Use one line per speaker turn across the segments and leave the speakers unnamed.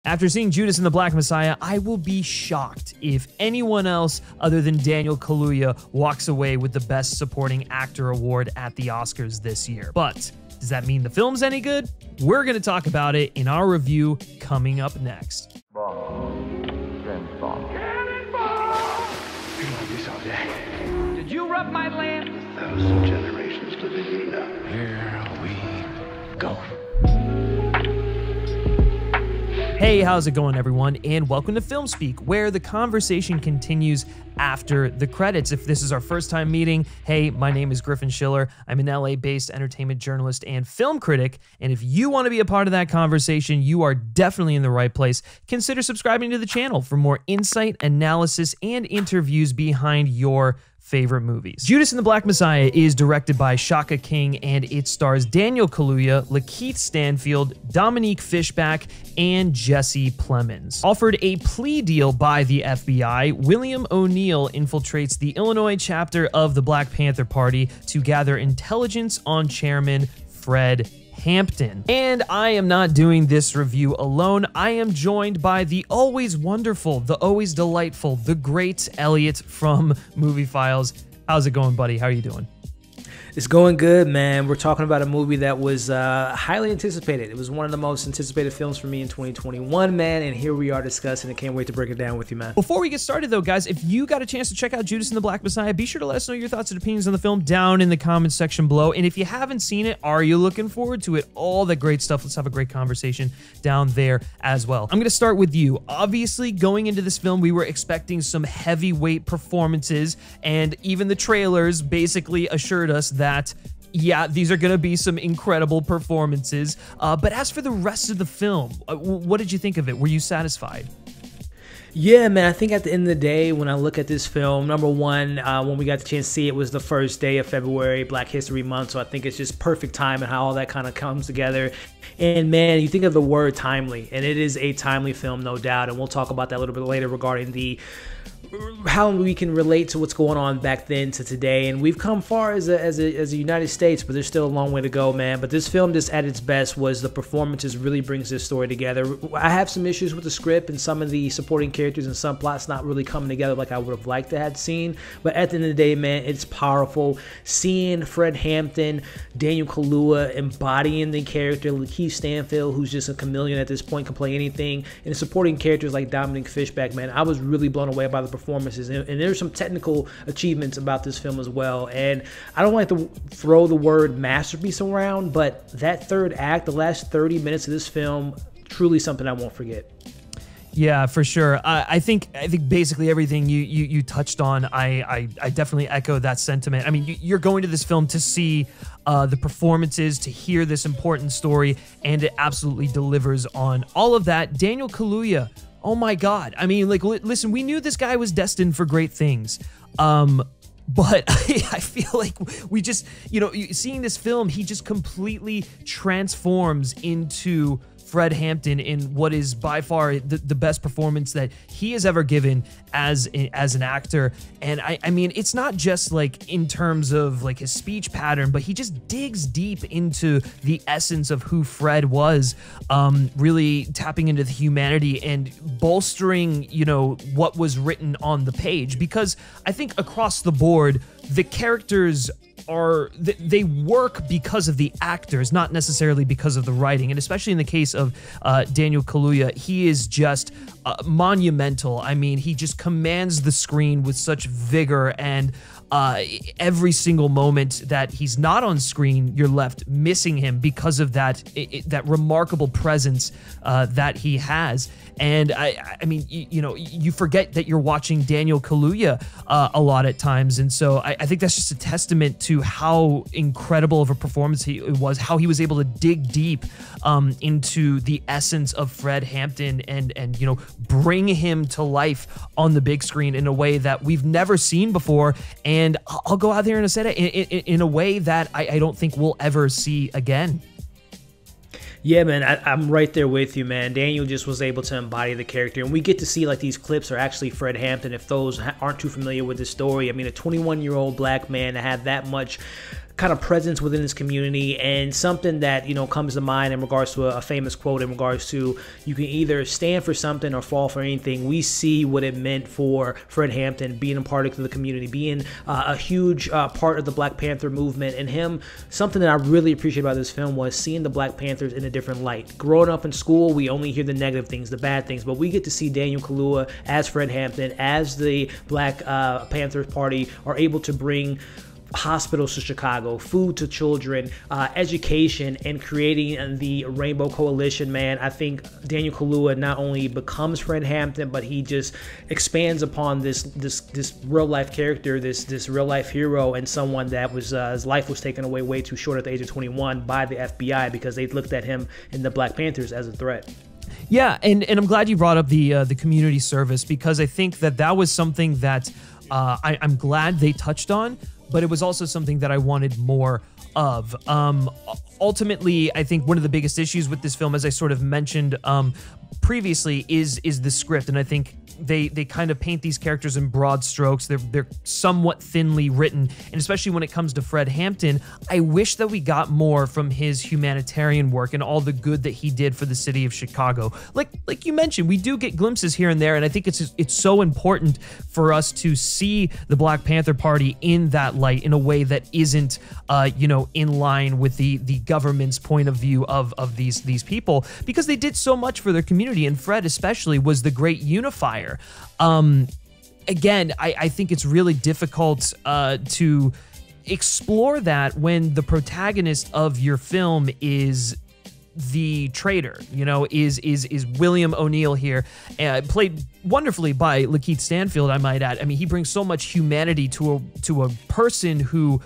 After seeing Judas and the Black Messiah, I will be shocked if anyone else other than Daniel Kaluuya walks away with the Best Supporting Actor award at the Oscars this year. But does that mean the film's any good? We're going to talk about it in our review coming up next.
James Bond. Cannonball! Been like this all day.
Did you rub my lamp?
1,000 generations living now. Here we go.
Hey, how's it going, everyone? And welcome to FilmSpeak, where the conversation continues after the credits. If this is our first time meeting, hey, my name is Griffin. I'm an LA-based entertainment journalist and film critic, and if you want to be a part of that conversation, you are definitely in the right place. Consider subscribing to the channel for more insight, analysis, and interviews behind your favorite movies. Judas and the Black Messiah is directed by Shaka King, and it stars Daniel Kaluuya, LaKeith Stanfield, Dominique Fishback, and Jesse Plemons. Offered a plea deal by the FBI, William O'Neill infiltrates the Illinois chapter of the Black Panther Party to gather intelligence on Chairman Fred Hampton. And I am not doing this review alone. I am joined by the always wonderful, the always delightful, the great Elliott from Movie Files. How's it going, buddy? How are you doing?
It's going good, man. We're talking about a movie that was highly anticipated. It was one of the most anticipated films for me in 2021, man, and here we are discussing it. Can't wait to break it down with you, man.
Before we get started, though, guys, if you got a chance to check out Judas and the Black Messiah, be sure to let us know your thoughts and opinions on the film down in the comments section below. And if you haven't seen it, are you looking forward to it? All the great stuff. Let's have a great conversation down there as well. I'm going to start with you. Obviously, going into this film, we were expecting some heavyweight performances, and even the trailers basically assured us that yeah, these are going to be some incredible performances. But as for the rest of the film, what did you think of it? Were you satisfied?
Yeah, man, I think at the end of the day, when I look at this film, number one, when we got the chance to see it was the first day of February, Black History Month, so I think it's just perfect time and how all that kind of comes together. And man, you think of the word timely, and it is a timely film, no doubt, and we'll talk about that a little bit later regarding how we can relate to what's going on back then to today. And we've come far as a United States, but there's still a long way to go, man. But this film, just at its best, was the performances really brings this story together. I have some issues with the script and some of the supporting characters and some plots not really coming together like I would have liked to have seen. But at the end of the day, man, it's powerful. Seeing Fred Hampton, Daniel Kaluuya embodying the character, LaKeith Stanfield, who's just a chameleon at this point, can play anything, and the supporting characters like Dominique Fishback, man, I was really blown away by the performances, and there's some technical achievements about this film as well. And I don't like to throw the word masterpiece around, but that third act, the last 30 minutes of this film, truly something I won't forget.
Yeah, for sure. I think basically everything you touched on, I definitely echo that sentiment. I mean, you're going to this film to see the performances, to hear this important story, and it absolutely delivers on all of that. Daniel Kaluuya, oh my God. I mean, like, listen, we knew this guy was destined for great things. But I feel like we just, seeing this film, he just completely transforms into Fred Hampton in what is by far the best performance that he has ever given as an actor. And I mean, it's not just like in terms of like his speech pattern, but he just digs deep into the essence of who Fred was, really tapping into the humanity and bolstering, what was written on the page. Because I think across the board, the characters they work because of the actors, not necessarily because of the writing. And especially in the case of Daniel Kaluuya, he is just monumental. I mean, he just commands the screen with such vigor, and every single moment that he's not on screen, you're left missing him because of that remarkable presence that he has. And I mean, you forget that you're watching Daniel Kaluuya a lot at times, and so I think that's just a testament to how incredible of a performance it was, how he was able to dig deep into the essence of Fred Hampton and bring him to life on the big screen in a way that we've never seen before. And I'll go out there and say that in a way that I don't think we'll ever see again.
Yeah, man, I'm right there with you, man. Daniel just was able to embody the character, and we get to see like these clips are actually Fred Hampton. If those aren't too familiar with the story, I mean, a 21-year-old black man to have that much kind of presence within his community, and something that, you know, comes to mind in regards to a famous quote in regards to you can either stand for something or fall for anything. We see what it meant for Fred Hampton being a part of the community, being a huge part of the Black Panther movement, and him. Something that I really appreciate about this film was seeing the Black Panthers in a different light. Growing up in school, we only hear the negative things, the bad things, but we get to see Daniel Kaluuya as Fred Hampton, as the Black Panther Party are able to bring hospitals to Chicago, food to children, education, and creating the Rainbow Coalition. Man, I think Daniel Kaluuya not only becomes Fred Hampton, but he just expands upon this real life character, this real life hero, and someone that was his life was taken away way too short at the age of 21 by the FBI because they looked at him and the Black Panthers as a threat.
Yeah, and I'm glad you brought up the community service, because I think that was something that I'm glad they touched on, but it was also something that I wanted more of. Ultimately, I think one of the biggest issues with this film, as I sort of mentioned previously, is the script, and I think they kind of paint these characters in broad strokes. They're somewhat thinly written, and especially when it comes to Fred Hampton, I wish that we got more from his humanitarian work and all the good that he did for the city of Chicago. Like you mentioned, we do get glimpses here and there, and I think it's so important for us to see the Black Panther Party in that light, in a way that isn't in line with the government's point of view of these people, because they did so much for their community, and Fred especially was the great unifier. Again, I think it's really difficult to explore that when the protagonist of your film is the traitor, is William O'Neill here, played wonderfully by LaKeith Stanfield, I might add. I mean, he brings so much humanity to a person who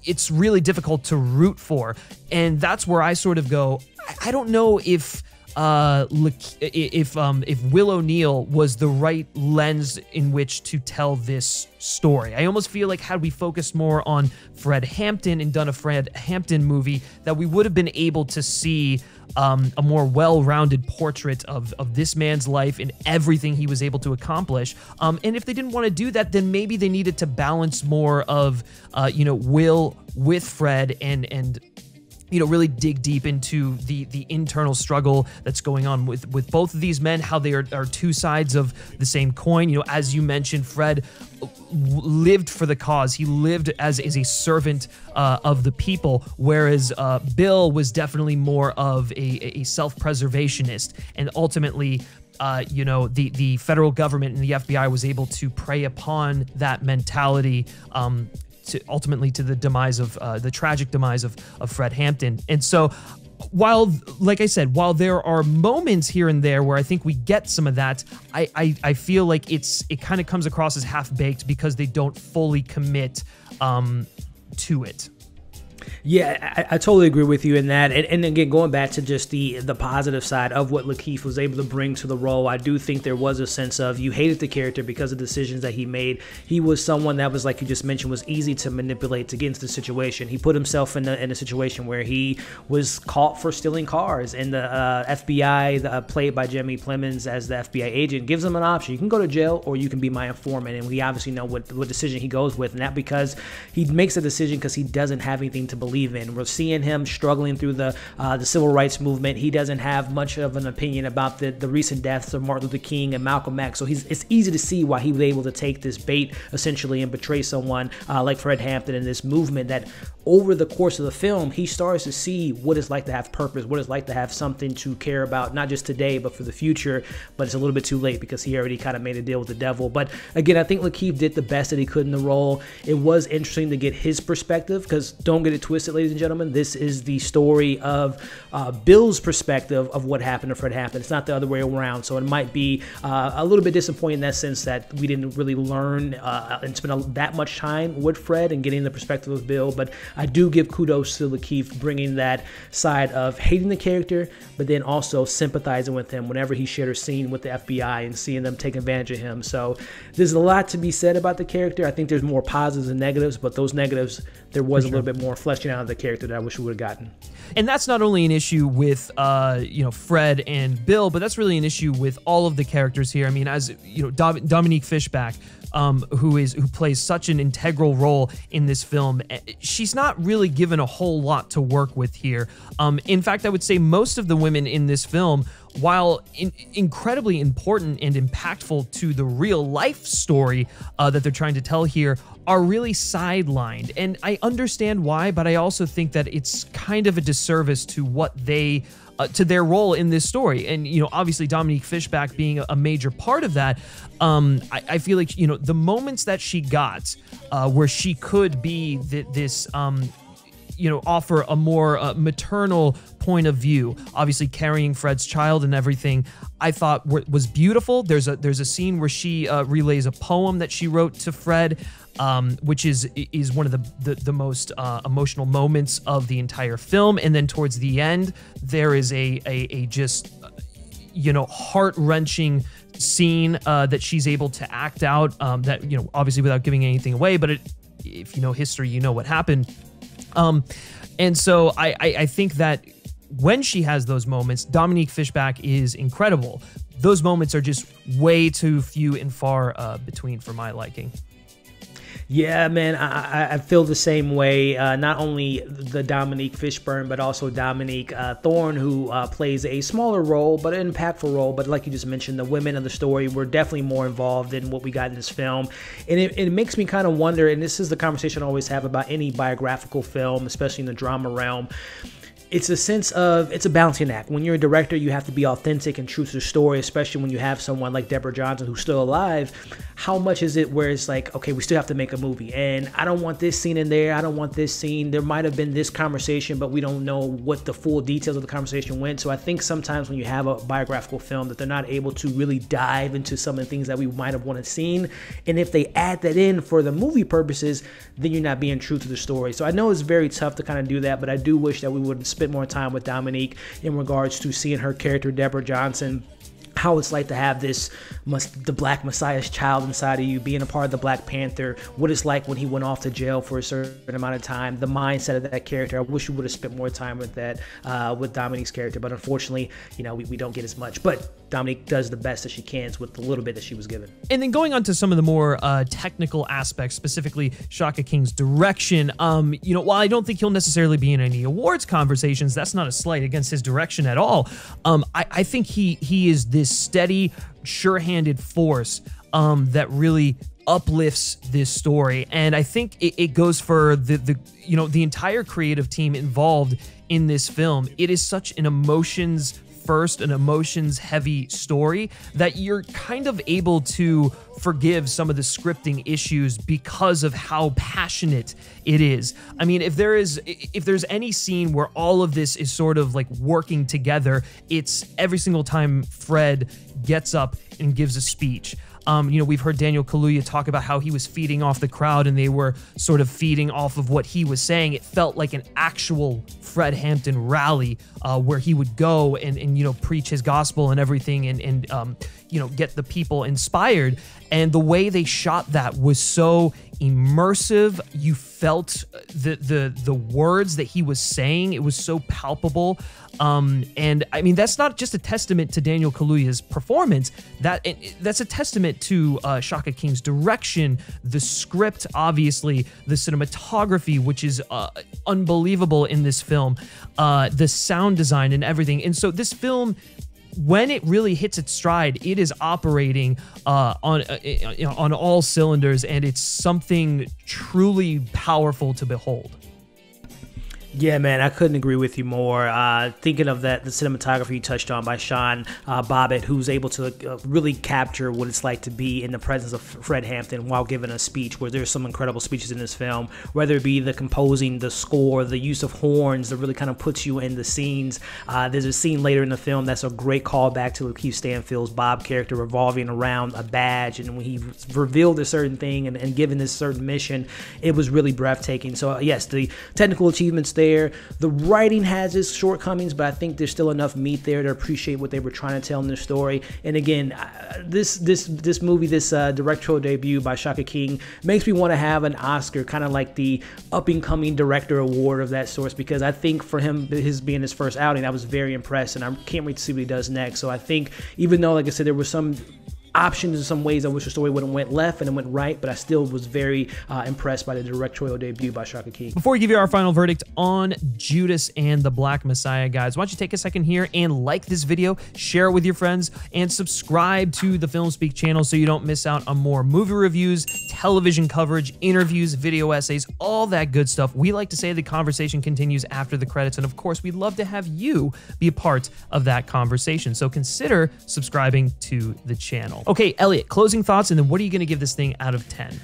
it's really difficult to root for, and that's where I sort of go, I don't know if Will O'Neill was the right lens in which to tell this story. I almost feel like had we focused more on Fred Hampton and done a Fred Hampton movie, that we would have been able to see a more well-rounded portrait of this man's life and everything he was able to accomplish. And if they didn't want to do that, then maybe they needed to balance more of Will with Fred and really dig deep into the internal struggle that's going on with both of these men, how they are two sides of the same coin. As you mentioned, Fred lived for the cause. He lived as a servant of the people, whereas Bill was definitely more of a self-preservationist, and ultimately the federal government and the FBI was able to prey upon that mentality ultimately to the demise of the tragic demise of Fred Hampton. And so, like I said, while there are moments here and there where I think we get some of that, I feel like it kind of comes across as half-baked because they don't fully commit to it.
Yeah, I totally agree with you in that. And again, going back to just the positive side of what LaKeith was able to bring to the role, I do think there was a sense of you hated the character because of decisions that he made. He was someone that was, like you just mentioned, was easy to manipulate to get into the situation. He put himself in a situation where he was caught for stealing cars, and the FBI, played by Jimmy Plemons as the FBI agent, gives him an option. You can go to jail or you can be my informant, and we obviously know what decision he goes with, and that because he makes a decision because he doesn't have anything to believe in. We're seeing him struggling through the civil rights movement. He doesn't have much of an opinion about the recent deaths of Martin Luther King and Malcolm X. So it's easy to see why he was able to take this bait essentially and betray someone like Fred Hampton in this movement that over the course of the film, he starts to see what it's like to have purpose, what it's like to have something to care about, not just today, but for the future. But it's a little bit too late because he already kind of made a deal with the devil. But again, I think LaKeith did the best that he could in the role. It was interesting to get his perspective because don't get it twisted, ladies and gentlemen. This is the story of Bill's perspective of what happened to Fred Hampton. It's not the other way around. So it might be a little bit disappointing in that sense that we didn't really learn and spend that much time with Fred and getting the perspective of Bill. But I do give kudos to LaKeith bringing that side of hating the character, but then also sympathizing with him whenever he shared a scene with the FBI and seeing them take advantage of him. So there's a lot to be said about the character. I think there's more positives and negatives, but those negatives, there was a little bit more flesh fleshing out of the character that I wish we would have gotten.
And that's not only an issue with Fred and Bill, but that's really an issue with all of the characters here. I mean, as you know, Dominique Fishback, who plays such an integral role in this film, she's not really given a whole lot to work with here. In fact, I would say most of the women in this film, while incredibly important and impactful to the real life story that they're trying to tell here, are really sidelined. And I understand why, but I also think that it's kind of a disservice to what they to their role in this story. And, you know, obviously Dominique Fishback being a major part of that, I feel like, you know, the moments that she got where she could be this offer a more maternal point of view, obviously carrying Fred's child and everything, I thought was beautiful. There's a scene where she relays a poem that she wrote to Fred, which is one of the most emotional moments of the entire film. And then towards the end, there is a just heart-wrenching scene that she's able to act out, that, you know, obviously without giving anything away, but if you know history, you know what happened. And so I think that when she has those moments, Dominique Fishback is incredible. Those moments are just way too few and far between for my liking.
Yeah, man, I feel the same way. Not only the Dominique Fishburne, but also Dominique Thorne, who plays a smaller role, but an impactful role. But like you just mentioned, the women of the story were definitely more involved in what we got in this film. And it makes me kind of wonder, and this is the conversation I always have about any biographical film, especially in the drama realm. It's a sense of, it's a balancing act. When you're a director, you have to be authentic and true to the story, especially when you have someone like Deborah Johnson who's still alive. How much is it where it's like, okay, we still have to make a movie, and I don't want this scene in there, I don't want this scene, there might have been this conversation, but we don't know what the full details of the conversation went. So I think sometimes when you have a biographical film that they're not able to really dive into some of the things that we might have wanted seen, and if they add that in for the movie purposes, then you're not being true to the story. So I know it's very tough to kind of do that, but I do wish that we would spend more time with Dominique in regards to seeing her character, Deborah Johnson, how it's like to have the Black Messiah's child inside of you, being a part of the Black Panther, what it's like when he went off to jail for a certain amount of time, the mindset of that character. I wish we would have spent more time with that, with Dominique's character, but unfortunately, you know, we don't get as much. But Dominique does the best that she can with the little bit that she was given.
And then going on to some of the more technical aspects, specifically Shaka King's direction, while I don't think he'll necessarily be in any awards conversations, that's not a slight against his direction at all. I think he is this steady, sure-handed force that really uplifts this story, and I think it goes for the entire creative team involved in this film. It is such an emotions heavy story that you're kind of able to forgive some of the scripting issues because of how passionate it is. I mean, if there's any scene where all of this is sort of like working together, it's every single time Fred gets up and gives a speech. We've heard Daniel Kaluuya talk about how he was feeding off the crowd and they were sort of feeding off of what he was saying. It felt like an actual Fred Hampton rally where he would go and preach his gospel and everything and get the people inspired. And the way they shot that was so immersive. You felt the words that he was saying. It was so palpable. And I mean, that's not just a testament to Daniel Kaluuya's performance. That's a testament to Shaka King's direction, the script, obviously, the cinematography, which is unbelievable in this film, the sound design and everything. And so this film, when it really hits its stride, it is operating on all cylinders, and it's something truly powerful to behold.
Yeah, man, I couldn't agree with you more. Thinking of that, the cinematography you touched on by Sean Bobbitt, who's able to really capture what it's like to be in the presence of Fred Hampton while giving a speech, where there's some incredible speeches in this film, whether it be the composing, the score, the use of horns that really kind of puts you in the scenes. There's a scene later in the film that's a great callback to LaKeith Stanfield's Bob character revolving around a badge, and when he revealed a certain thing and given this certain mission, it was really breathtaking. So yes, the technical achievements there there. The writing has its shortcomings, but I think there's still enough meat there to appreciate what they were trying to tell in the story. And again, this movie, this directorial debut by Shaka King makes me want to have an Oscar, kind of like the up-and-coming director award of that sort, because I think for him, his being his first outing, I was very impressed, and I can't wait to see what he does next. So I think, even though, like I said, there were some options in some ways I wish the story would have went left and it went right, but I still was very impressed by the directorial debut by Shaka King.
Before we give you our final verdict on Judas and the Black Messiah, guys, why don't you take a second here and like this video, share it with your friends, and subscribe to the FilmSpeak channel so you don't miss out on more movie reviews, television coverage, interviews, video essays, all that good stuff. We like to say the conversation continues after the credits, and of course, we'd love to have you be a part of that conversation. So consider subscribing to the channel. Okay, Elliott, closing thoughts, and then what are you going to give this thing out of 10?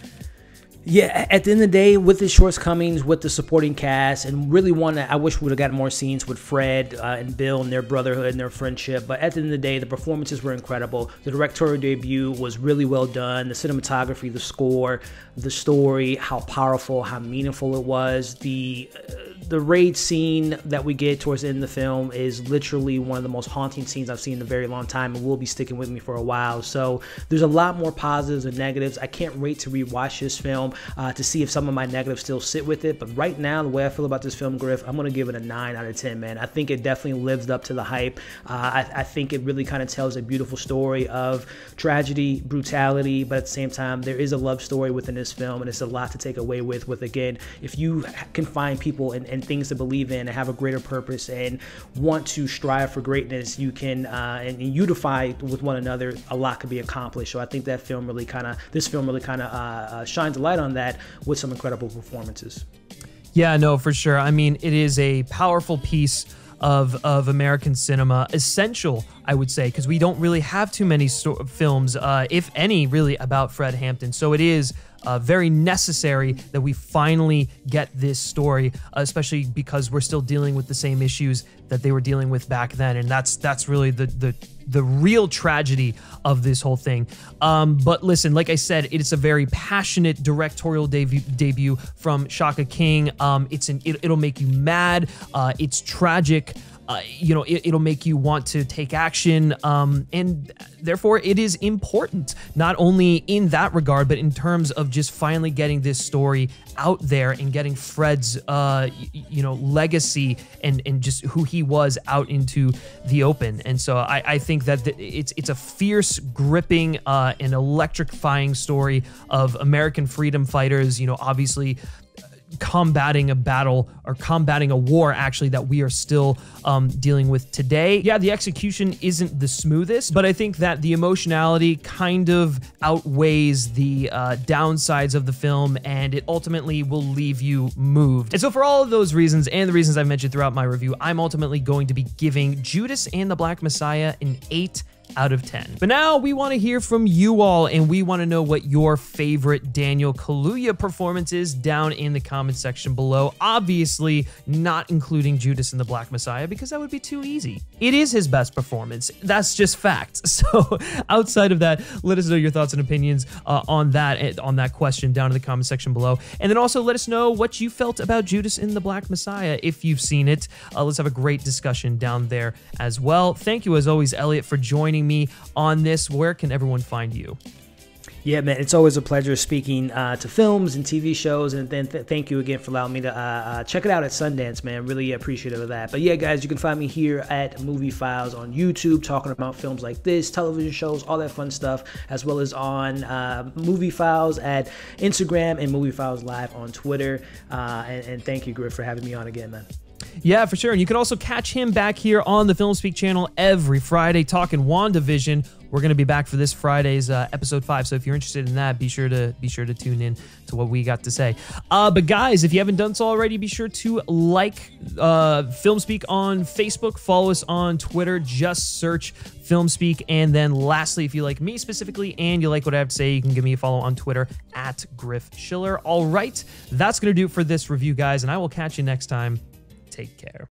Yeah, at the end of the day, with the shortcomings, with the supporting cast, and really I wish we would have got more scenes with Fred and Bill and their brotherhood and their friendship. But at the end of the day, the performances were incredible. The directorial debut was really well done. The cinematography, the score, the story, how powerful, how meaningful it was. The raid scene that we get towards the end of the film is literally one of the most haunting scenes I've seen in a very long time, and will be sticking with me for a while. So there's a lot more positives and negatives. I can't wait to rewatch this film to see if some of my negatives still sit with it. But right now, the way I feel about this film, Griff, I'm going to give it a 9 out of 10, man. I think it definitely lives up to the hype. I think it really kind of tells a beautiful story of tragedy, brutality, but at the same time, there is a love story within this film, and it's a lot to take away with again, if you can find people and things to believe in and have a greater purpose and want to strive for greatness, you can and unify with one another, a lot could be accomplished. So I think that this film really kind of shines a light on that with some incredible performances.
Yeah, no, for sure. I mean, it is a powerful piece of American cinema, essential, I would say, because we don't really have too many films, if any, really, about Fred Hampton. So it is very necessary that we finally get this story, especially because we're still dealing with the same issues that they were dealing with back then, and that's really the real tragedy of this whole thing. But listen, like I said, it's a very passionate directorial debut from Shaka King. It'll make you mad. It's tragic. You know, it'll make you want to take action, and therefore it is important, not only in that regard, but in terms of just finally getting this story out there and getting Fred's, legacy and just who he was out into the open. And so I think that it's a fierce, gripping, and electrifying story of American freedom fighters, obviously combating a battle, or combating a war, actually, that we are still dealing with today. Yeah, the execution isn't the smoothest, but I think that the emotionality kind of outweighs the downsides of the film, and it ultimately will leave you moved. And so for all of those reasons, and the reasons I've mentioned throughout my review, I'm ultimately going to be giving Judas and the Black Messiah an 8 out of 10. But now we want to hear from you all, and we want to know what your favorite Daniel Kaluuya performance is down in the comment section below. Obviously not including Judas and the Black Messiah, because that would be too easy. It is his best performance. That's just fact. So outside of that, let us know your thoughts and opinions on that question down in the comment section below. And then also let us know what you felt about Judas and the Black Messiah if you've seen it. Let's have a great discussion down there as well. Thank you as always, Elliott, for joining me on this. Where can everyone find you?
Yeah, man, it's always a pleasure speaking to films and TV shows, and then thank you again for allowing me to check it out at Sundance, man. Really appreciative of that. But yeah, guys, you can find me here at Movie Files on YouTube, talking about films like this, television shows, all that fun stuff, as well as on Movie Files at Instagram and Movie Files Live on Twitter. And thank you, Griff, for having me on again, man.
Yeah, for sure. And you can also catch him back here on the FilmSpeak channel every Friday talking WandaVision. We're going to be back for this Friday's episode 5. So if you're interested in that, be sure to tune in to what we got to say. But guys, if you haven't done so already, be sure to like FilmSpeak on Facebook, follow us on Twitter, just search FilmSpeak. And then lastly, if you like me specifically and you like what I have to say, you can give me a follow on Twitter at Griff Schiller. All right, that's going to do it for this review, guys, and I will catch you next time. Take care.